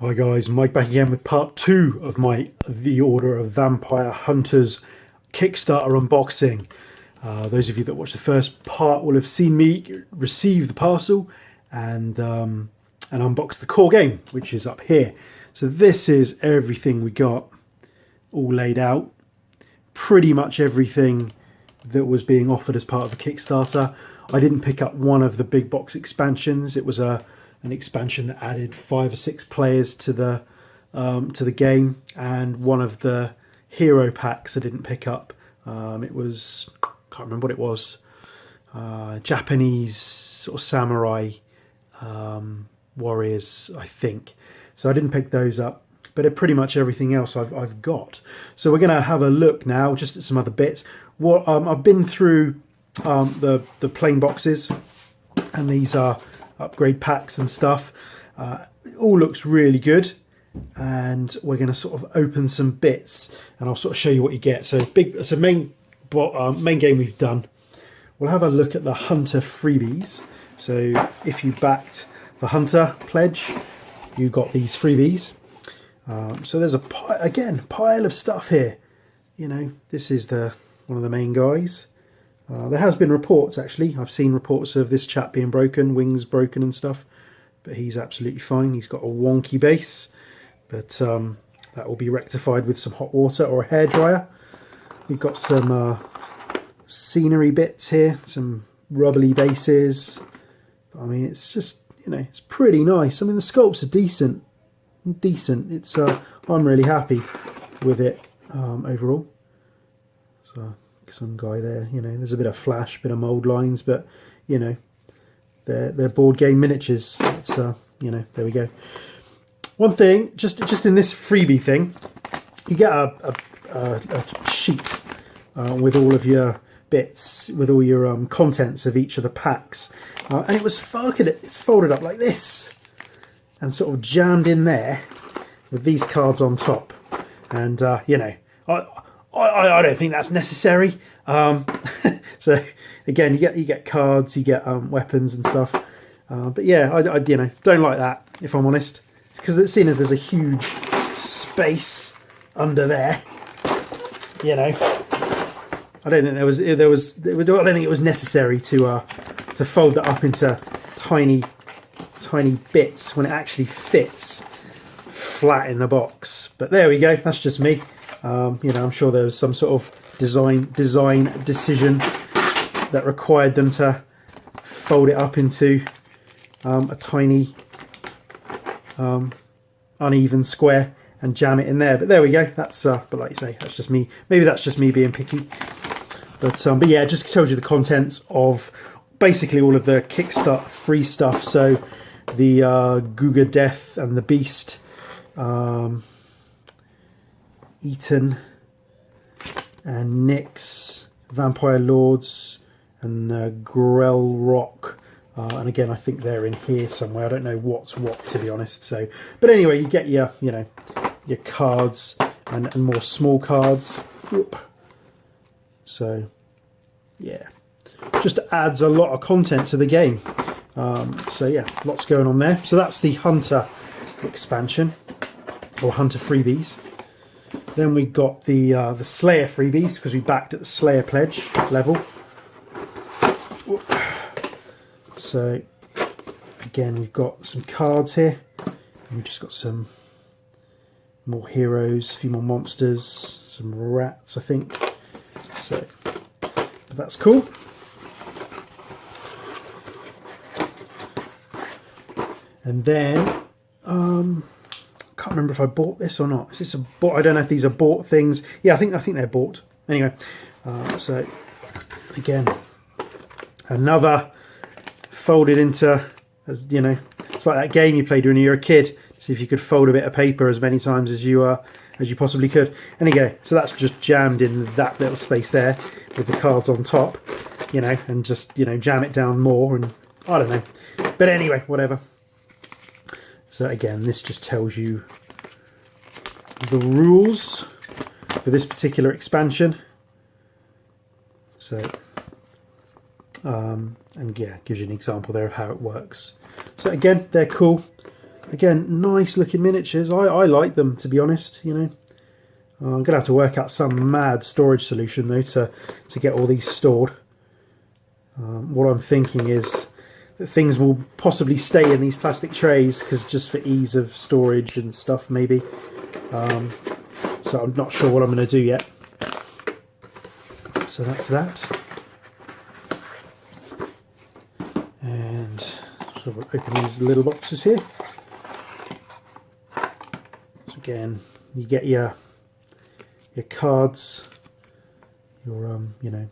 Hi guys, Mike back again with part 2 of my The Order of Vampire Hunters Kickstarter unboxing. Those of you that watched the first part will have seen me receive the parcel and unbox the core game, which is up here. So this is everything we got all laid out. Pretty much everything that was being offered as part of the Kickstarter. I didn't pick up one of the big box expansions. It was an expansion that added 5 or 6 players to the game, and one of the hero packs I didn't pick up. It was, can't remember what it was, Japanese sort of samurai warriors, I think. So I didn't pick those up, but pretty much everything else I've got. So we're going to have a look now just at some other bits. What I've been through the plain boxes, and these are upgrade packs and stuff. It all looks really good, and we're going to sort of open some bits and I'll sort of show you what you get. So it's a main game we've done. We'll have a look at the Hunter freebies. So if you backed the Hunter pledge, you got these freebies. So there's a pile of stuff here. You know, this is one of the main guys. There has been reports, actually. I've seen reports of this chap being broken, wings broken and stuff, but he's absolutely fine. He's got a wonky base, but that will be rectified with some hot water or a hairdryer. We've got some scenery bits here, some rubbly bases. I mean, it's just, you know, it's pretty nice. I mean, the sculpts are decent. It's I'm really happy with it overall. So some guy there, you know, there's a bit of flash, bit of mold lines, but you know, they're board game miniatures. It's you know, there we go. One thing, just in this freebie thing, you get a sheet with all of your bits, with all your contents of each of the packs, and it was, look at it, it's folded up like this and sort of jammed in there with these cards on top. And you know, I don't think that's necessary. So again, you get cards, you get weapons and stuff. But yeah, I you know, don't like that, if I'm honest, because it's seen as there's a huge space under there. You know, I don't think I don't think it was necessary to fold that up into tiny bits when it actually fits flat in the box. But there we go. That's just me. You know, I'm sure there was some sort of design decision that required them to fold it up into a tiny uneven square and jam it in there. But there we go. That's but like you say, that's just me. Maybe that's just me being picky. But yeah, it just tells you the contents of basically all of the Kickstarter free stuff. So the Guga Death and the Beast, Eaton and Nyx, Vampire Lords, and Grell Rock. And again, I think they're in here somewhere. I don't know what's what, to be honest. So, but anyway, you get your, you know, your cards and more small cards. Whoop. So, yeah, just adds a lot of content to the game. So yeah, lots going on there. So that's the Hunter expansion, or Hunter freebies. Then we got the Slayer freebies, because we backed at the Slayer pledge level. So again, we've got some cards here, and we've just got some more heroes, a few more monsters, some rats, I think. So, but that's cool. And then can't remember if I bought this or not. Is this a bought? I don't know if these are bought things. Yeah, I think they're bought. Anyway, so again, another folded into, as you know, it's like that game you played when you were a kid. See if you could fold a bit of paper as many times as you possibly could. And again, so that's just jammed in that little space there with the cards on top, you know, and just, you know, jam it down more, and I don't know. But anyway, whatever. So again, this just tells you the rules for this particular expansion. So, and yeah, gives you an example there of how it works. So again, they're cool. Again, nice looking miniatures. I like them, to be honest, you know. I'm going to have to work out some mad storage solution though to get all these stored. What I'm thinking is that things will possibly stay in these plastic trays because just for ease of storage and stuff maybe. So I'm not sure what I'm going to do yet. So that's that. And so we'll open these little boxes here. So again, you get your cards, your you know,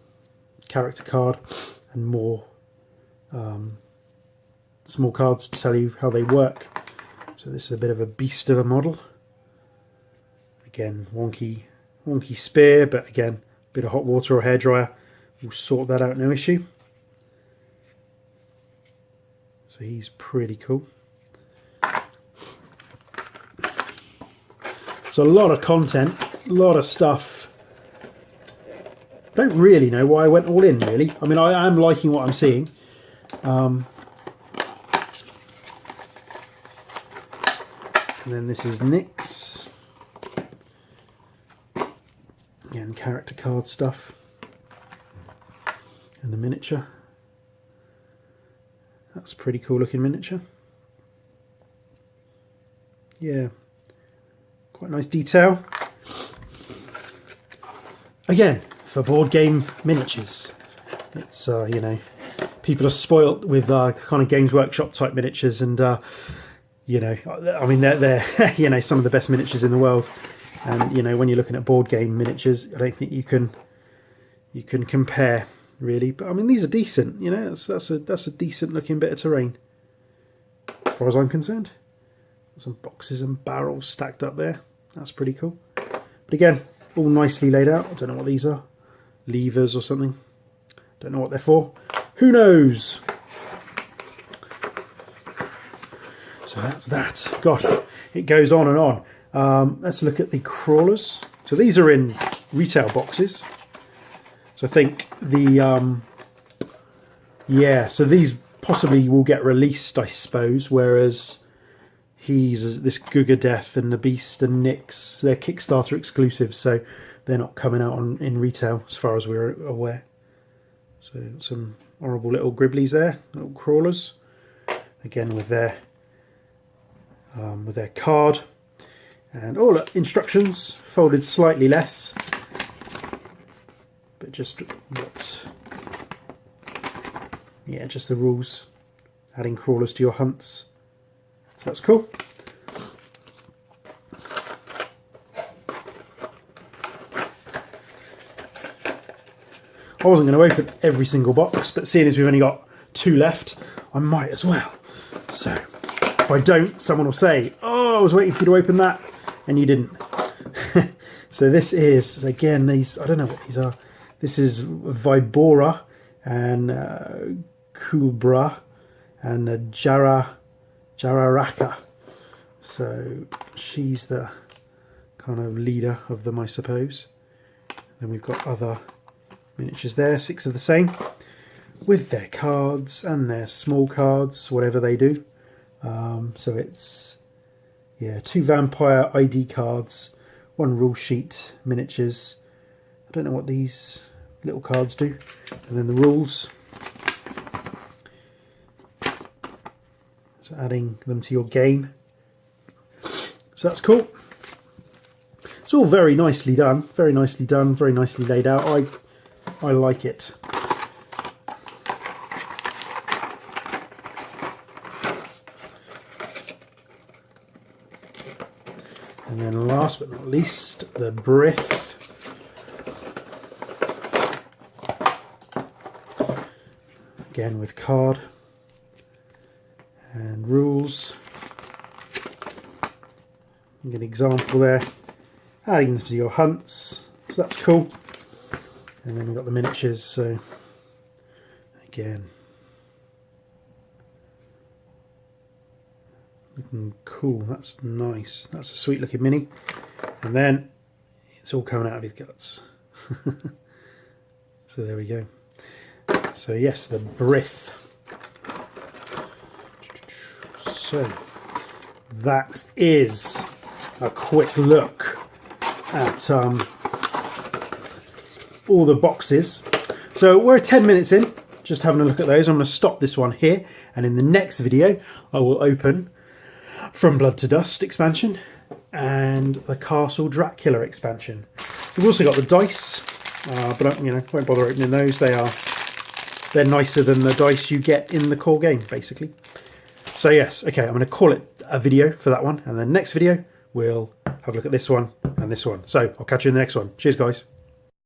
character card, and more small cards to tell you how they work. So this is a bit of a beast of a model. Again, wonky spear, but again, a bit of hot water or hairdryer will sort that out, no issue. So he's pretty cool. So a lot of content, a lot of stuff. Don't really know why I went all in, really. I mean, I am liking what I'm seeing. And then this is Nick's. Again, character card stuff. And the miniature. That's a pretty cool looking miniature. Yeah. Quite nice detail. Again, for board game miniatures. It's, you know, people are spoilt with kind of Games Workshop type miniatures, and you know, I mean, they're you know, some of the best miniatures in the world. And you know, when you're looking at board game miniatures, I don't think you can compare really. But I mean, these are decent. You know, that's a decent looking bit of terrain, as far as I'm concerned. Some boxes and barrels stacked up there. That's pretty cool. But again, all nicely laid out. I don't know what these are. Levers or something. Don't know what they're for. Who knows? So that's that. Gosh, it goes on and on. Let's look at the crawlers. So these are in retail boxes. So I think the yeah, so these possibly will get released, I suppose, whereas he's this Guga Death and the Beast and Nyx, they're Kickstarter exclusives, so they're not coming out in retail as far as we're aware. So some horrible little gribblies there, little crawlers, again with their card, and all the instructions folded slightly less, but just what, yeah, just the rules, adding crawlers to your hunts. That's cool. I wasn't going to open every single box, but seeing as we've only got 2 left, I might as well. So if I don't, someone will say, "Oh, I was waiting for you to open that," and you didn't. So this is, again, these, I don't know what these are. This is Vibora and Kulbra and Jararaka. So she's the kind of leader of them, I suppose. Then we've got other miniatures there, 6 of the same, with their cards and their small cards, whatever they do. So it's, yeah, 2 vampire ID cards, 1 rule sheet, miniatures. I don't know what these little cards do. And then the rules. So adding them to your game. So that's cool. It's all very nicely done, very nicely done, very nicely laid out. I like it. And then last but not least, the Brith. Again with card and rules. An example there. Adding them to your hunts. So that's cool. And then we've got the miniatures, so again, looking cool. That's nice. That's a sweet looking mini. And then it's all coming out of his guts. So there we go. So yes, the Brith. So that is a quick look at all the boxes. So we're 10 minutes in, just having a look at those. I'm going to stop this one here, and in the next video I will open From Blood to Dust expansion and the Castle Dracula expansion. We've also got the dice, but I won't bother opening those. They're nicer than the dice you get in the core game, basically. So yes, okay, I'm going to call it a video for that one, and the next video we'll have a look at this one and this one. So I'll catch you in the next one. Cheers, guys.